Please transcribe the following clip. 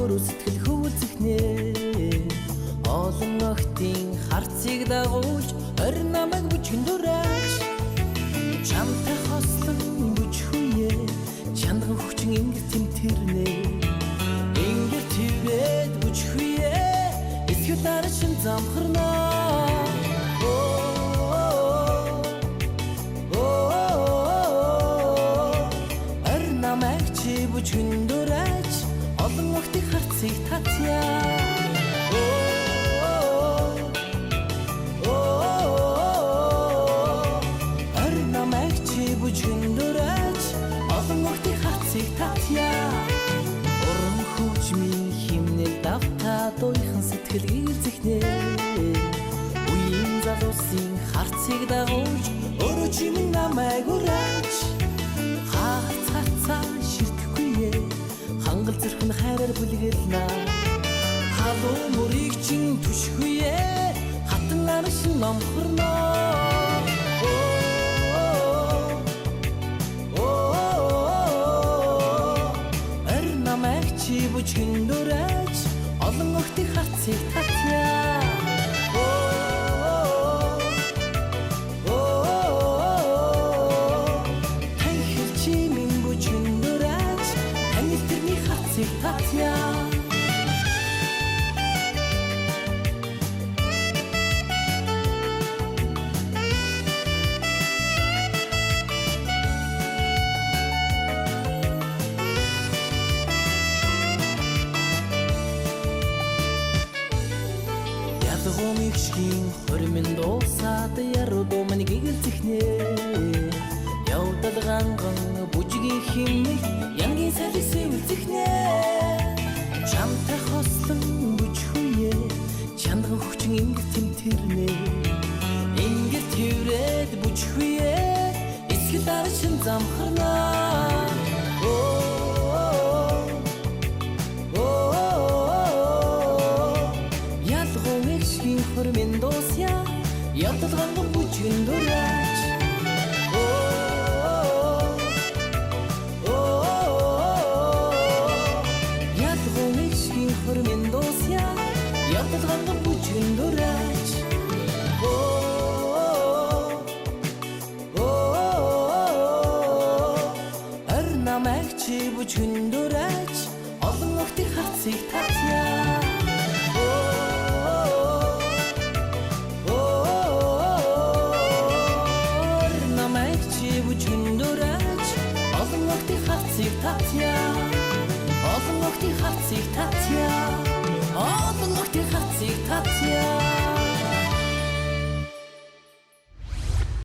өөрөө сэтгэл хөвөлцөхнэ. Олон охтын харцыг дагуулж орин намайг бүжгэн дураач. Чамтай хослон бүжхүе чандган хүчин ингэр тэмтэрнэ. Ингэр твэд бүжхүе эсгэл дарашин замхарнаа. Бүжгэн дураач олон охтын харцыг татъя. Орин намайг чи бүжгэн дураач олон охтын харцыг татъя. Урам хөгжмийн химнэл давта дуухан сэтгэл гэрзэхнэ. Үеийн залуусын харцыг дагуулж өөрөө чимэн намайг ураач. Хацаа хангал зэрхэн хайраар бүлгэлнэ. Халуу мөрийг чин түшхүе хатан аршин номхорно. Орин намайг чи бүжгэн дураач олон охтын харцыг татъя. Татья. Ядгомигшгийн хормын дуусаад яруу мань гэгэлцэхнэ. Явдал ганган бүжгийн химнэг янгийн салхи үлцэхнэ. Чамтай хослон бүжхүе чандган хүчин ингэр тэмтэрнэ. Ингэр твэд бүжхүе эсгэл дарашин замхарнаа. Ялгомигшгийн хормын дуусья явдал ганган бүжгэн дураач. Хормын дуусья явдал ганган бүжгэн дураач. Орин намайг чи бүжгэн дураач олон охтын харцыг татъя. Орин намайг чи бүжгэн дураач олон охтын харцыг татъя. Олон охтын харцыг татъя. Олон охтын харцыг татъя.